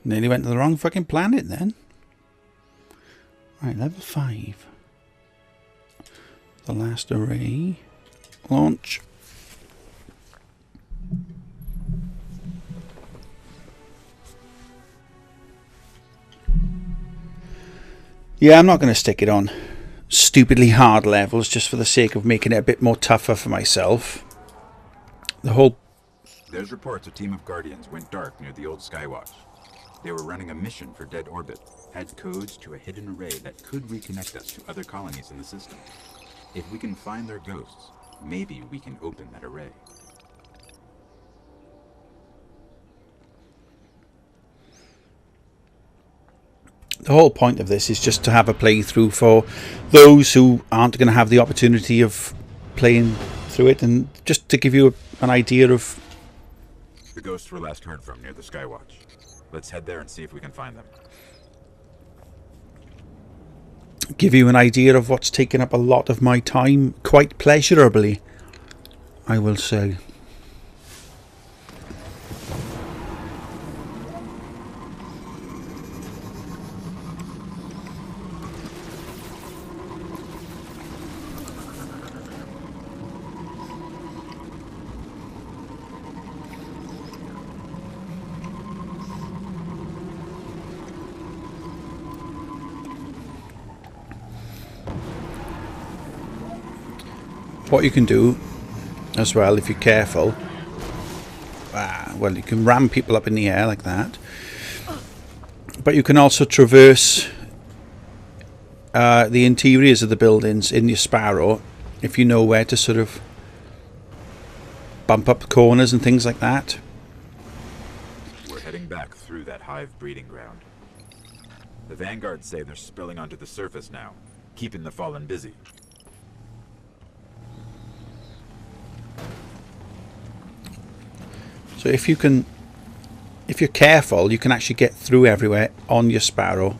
Nearly went to the wrong fucking planet then. Right, level 5. The last array. Launch. Yeah, I'm not going to stick it on stupidly hard levels just for the sake of making it a bit more tougher for myself. The whole... There's reports a team of Guardians went dark near the old Skywatch. They were running a mission for Dead Orbit, had codes to a hidden array that could reconnect us to other colonies in the system. If we can find their ghosts, maybe we can open that array. The whole point of this is just to have a playthrough for those who aren't going to have the opportunity of playing through it, and just to give you an idea of... The ghosts were last heard from near the Skywatch. Let's head there and see if we can find them. Give you an idea of what's taken up a lot of my time, quite pleasurably, I will say. What you can do as well, if you're careful, well, you can ram people up in the air like that, but you can also traverse the interiors of the buildings in your Sparrow if you know where to sort of bump up corners and things like that. We're heading back through that hive breeding ground. The Vanguards say they're spilling onto the surface now, keeping the Fallen busy. So if you're careful, you can actually get through everywhere on your Sparrow.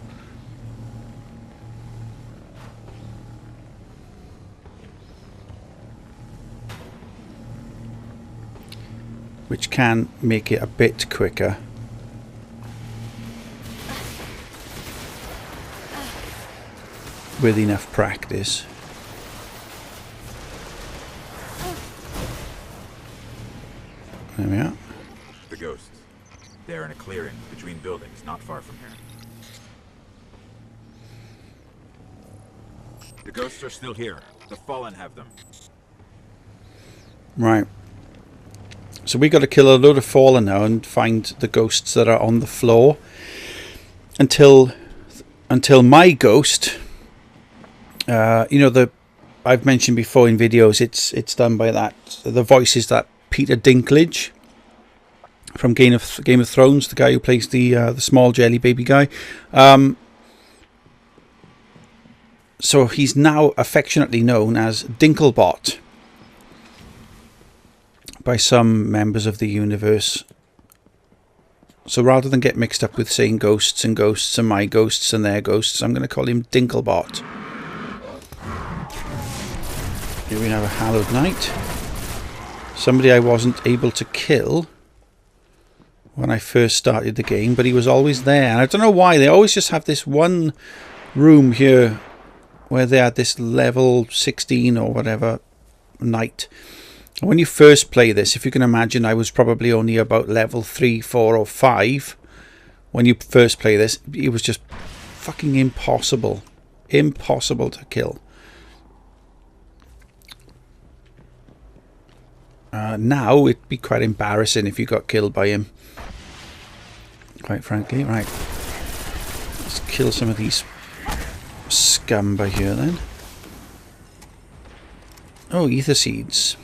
Which can make it a bit quicker. With enough practice. There we are. The ghosts. They're in a clearing between buildings not far from here. The ghosts are still here. The Fallen have them. Right. So we got to kill a load of Fallen now and find the ghosts that are on the floor. Until my ghost, you know, I've mentioned before in videos, it's done by the voice is that Peter Dinklage from Game of Thrones, the guy who plays the small jelly baby guy. So he's now affectionately known as Dinklebot by some members of the universe. So rather than get mixed up with saying ghosts and ghosts and my ghosts and their ghosts, I'm going to call him Dinklebot. Here we have a hallowed knight. Somebody I wasn't able to kill when I first started the game, but he was always there. And I don't know why, they always just have this one room here where they had this level 16 or whatever knight. And when you first play this, if you can imagine, I was probably only about level 3, 4 or 5 when you first play this. It was just fucking impossible. Impossible to kill. Now it'd be quite embarrassing if you got killed by him, quite frankly. Right, let's kill some of these scum by here then. Oh, ether seeds.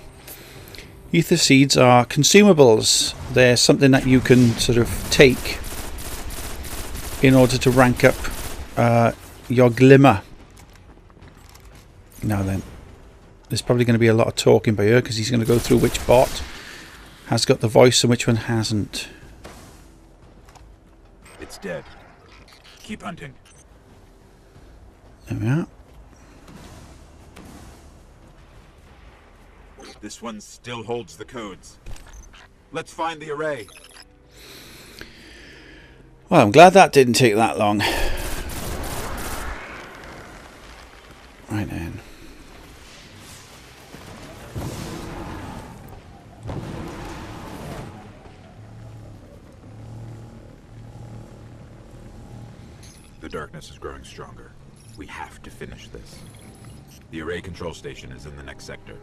Ether seeds are consumables. They're something that you can sort of take in order to rank up your glimmer. Now then, there's probably going to be a lot of talking by her because he's going to go through which bot has got the voice and which one hasn't. It's dead. Keep hunting. There we are. This one still holds the codes. Let's find the array. Well, I'm glad that didn't take that long. Right then. The darkness is growing stronger. We have to finish this. The array control station is in the next sector.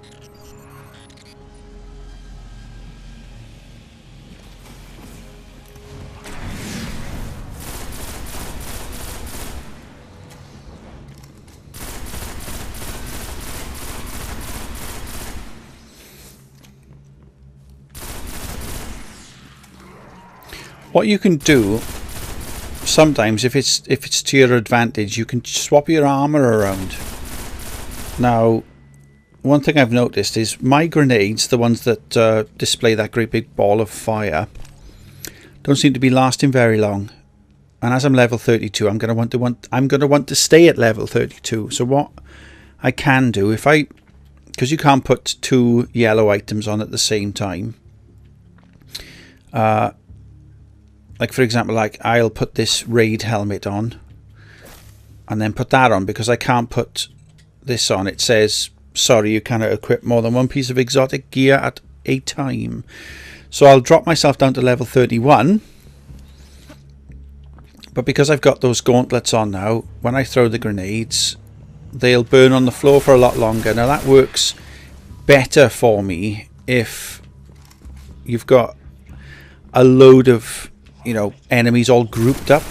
What you can do sometimes, if it's to your advantage, you can swap your armor around. Now, one thing I've noticed is my grenades, the ones that display that great big ball of fire, don't seem to be lasting very long. And as I'm level 32, I'm going to want to stay at level 32. So what I can do, because you can't put 2 yellow items on at the same time. Like for example, I'll put this raid helmet on and then put that on, because I can't put this on. It says, sorry, you cannot equip more than 1 piece of exotic gear at a time. So I'll drop myself down to level 31. But because I've got those gauntlets on now, when I throw the grenades, they'll burn on the floor for a lot longer. Now that works better for me if you've got a load of, you know, enemies all grouped up.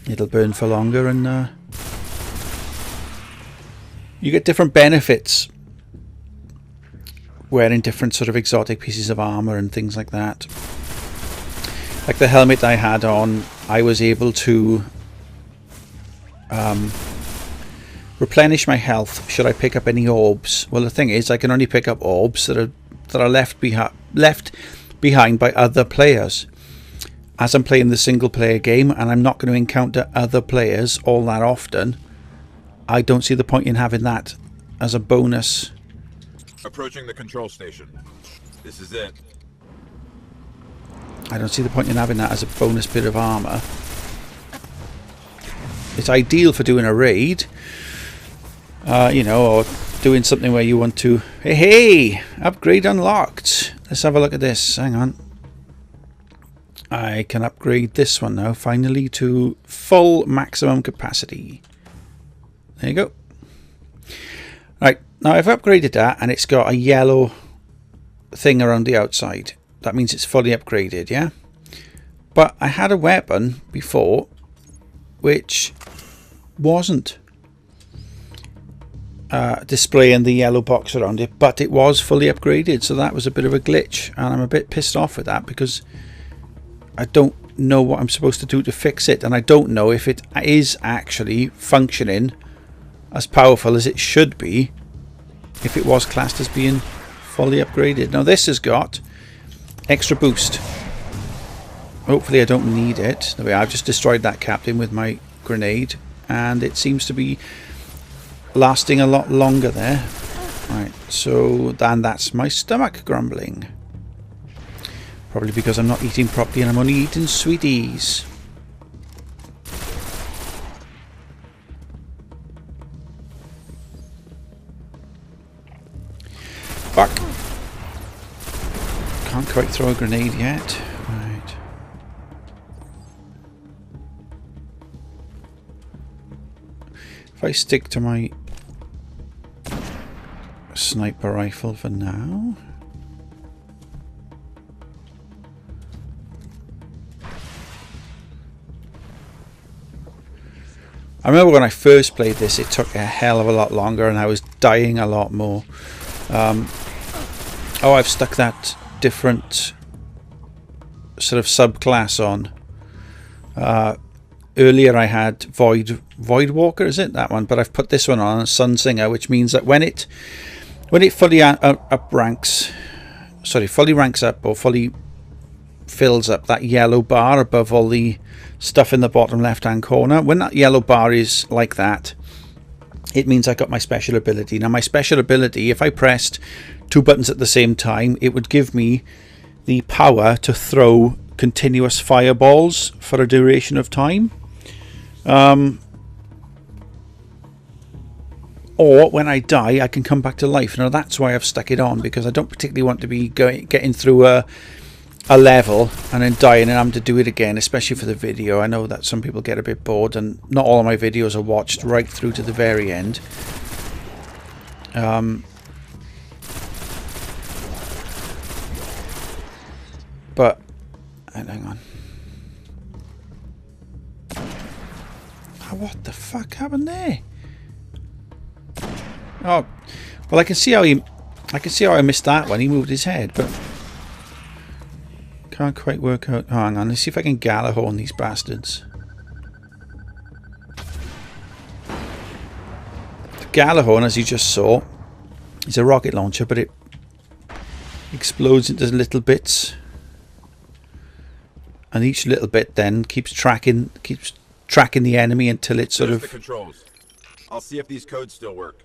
It'll burn for longer, and you get different benefits wearing different sort of exotic pieces of armor and things like that. Like the helmet I had on, I was able to replenish my health should I pick up any orbs. Well, the thing is, I can only pick up orbs that are left behind by other players. As I'm playing the single player game and I'm not going to encounter other players all that often, I don't see the point in having that as a bonus. Approaching the control station. This is it. I don't see the point in having that as a bonus bit of armor. It's ideal for doing a raid, you know, or doing something where you want to, hey, upgrade unlocked. Let's have a look at this. Hang on. I can upgrade this one now, finally, to full maximum capacity. There you go. Right, now I've upgraded that, and it's got a yellow thing around the outside. That means it's fully upgraded, yeah? But I had a weapon before which wasn't displaying the yellow box around it, but it was fully upgraded, so that was a bit of a glitch, and I'm a bit pissed off with that because I don't know what I'm supposed to do to fix it, and I don't know if it is actually functioning as powerful as it should be if it was classed as being fully upgraded. Now this has got extra boost. Hopefully I don't need it. There we are. I've just destroyed that captain with my grenade, and it seems to be lasting a lot longer there. Right, so then that's my stomach grumbling. Probably because I'm not eating properly and I'm only eating sweeties. Fuck. Can't quite throw a grenade yet. Right. If I stick to my sniper rifle for now. I remember when I first played this, it took a hell of a lot longer and I was dying a lot more. Oh, I've stuck that different sort of subclass on. Earlier I had Void Walker, is it? That one. But I've put this one on, Sun Singer, which means that when it fully fully ranks up or fully fills up that yellow bar above all the stuff in the bottom left hand corner, when that yellow bar is like that, it means I got my special ability. Now my special ability, if I pressed 2 buttons at the same time, it would give me the power to throw continuous fireballs for a duration of time. Or when I die, I can come back to life. Now that's why I've stuck it on, because I don't particularly want to be getting through a level and then dying and having to do it again, especially for the video. I know that some people get a bit bored, and not all of my videos are watched right through to the very end. But hang on. Oh, what the fuck happened there? Oh, well, I can see how I missed that one. He moved his head, but can't quite work out. Oh, hang on, let's see if I can Galahorn these bastards. The Galahorn, as you just saw, is a rocket launcher, but it explodes into little bits, and each little bit then keeps tracking the enemy until it sort of. The controls. I'll see if these codes still work.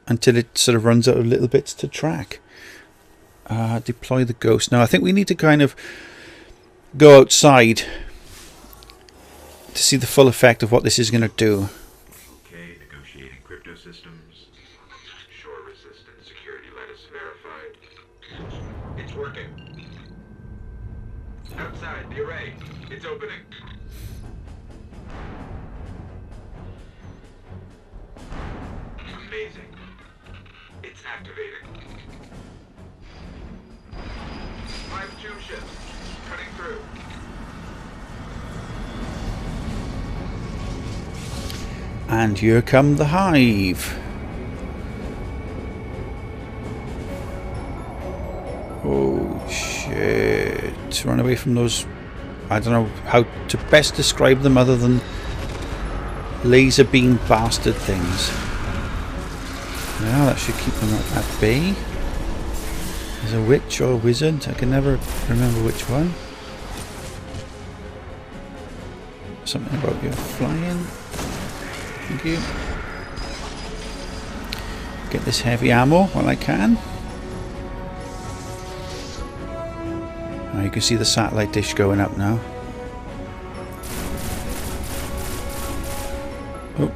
Until it sort of runs out of little bits to track. Deploy the ghost. Now I think we need to kind of go outside to see the full effect of what this is going to do. Okay, negotiating crypto systems. Shore resistant security lattice verified. It's working. Outside the array. It's opening. Amazing. It's activating. 5-2 ships cutting through. And here come the hive. Oh shit. Run away from those. I don't know how to best describe them other than laser beam bastard things. Now that should keep them at bay. There's a witch or a wizard. I can never remember which one. Something about you flying. Thank you. Get this heavy ammo while I can. Now you can see the satellite dish going up now. Oh.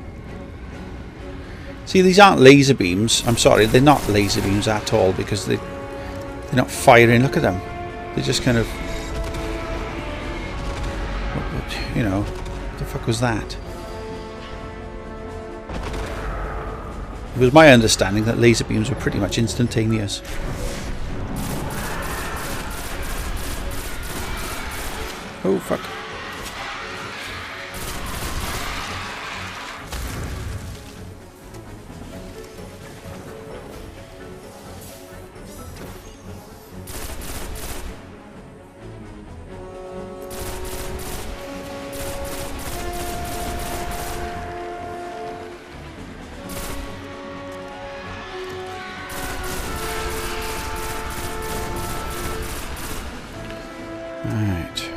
See, these aren't laser beams. I'm sorry, they're not laser beams at all, because they're not firing. Look at them. They're just kind of, you know, what the fuck was that? It was my understanding that laser beams were pretty much instantaneous. Oh fuck. Right.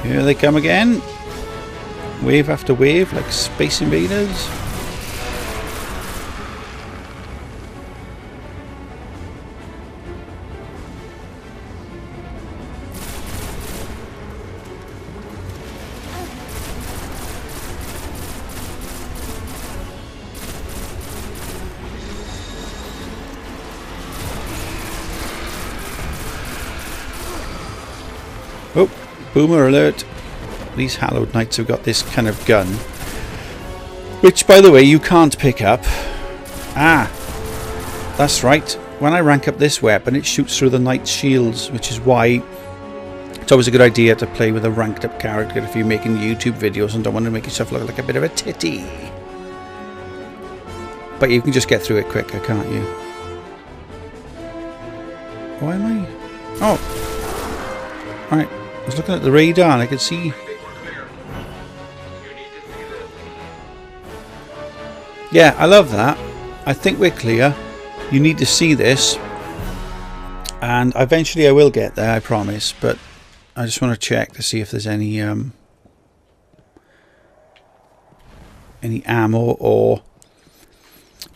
Here they come again. Wave after wave, like Space Invaders. Oh, boomer alert. These Hallowed Knights have got this kind of gun, which, by the way, you can't pick up. Ah, that's right. When I rank up this weapon, it shoots through the Knight's shields, which is why it's always a good idea to play with a ranked up character if you're making YouTube videos and don't want to make yourself look like a bit of a titty. But you can just get through it quicker, can't you? Why am I? Oh, right. I was looking at the radar and I could see. Yeah, I love that. I think we're clear. You need to see this. And eventually I will get there, I promise. But I just want to check to see if there's any any ammo or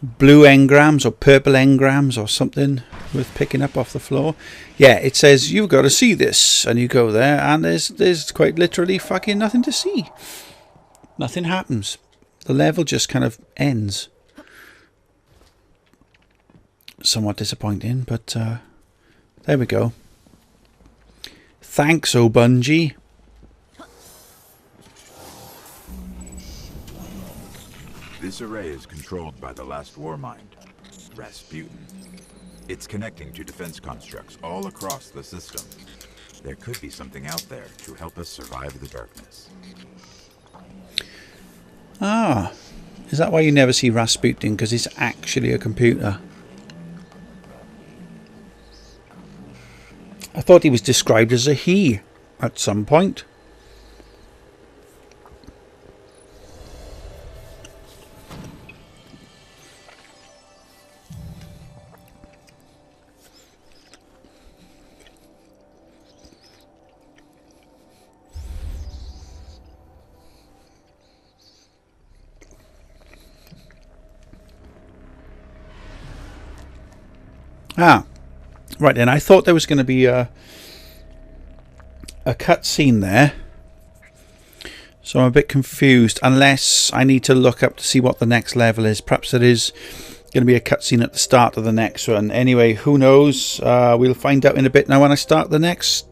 blue engrams or purple engrams or something worth picking up off the floor. Yeah, it says you've got to see this, and you go there and there's quite literally fucking nothing to see. Nothing happens. The level just kind of ends. Somewhat disappointing, but there we go. Thanks, oh Bungie. This array is controlled by the last Warmind, Rasputin. It's connecting to defense constructs all across the system. There could be something out there to help us survive the darkness. Ah, is that why you never see Rasputin? Because it's actually a computer. I thought he was described as a he at some point. Ah, right then. I thought there was going to be a cut scene there, so I'm a bit confused. Unless I need to look up to see what the next level is. Perhaps there is going to be a cut scene at the start of the next one. Anyway, who knows? We'll find out in a bit now when I start the next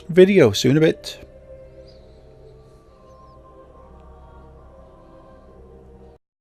video. See you in a bit.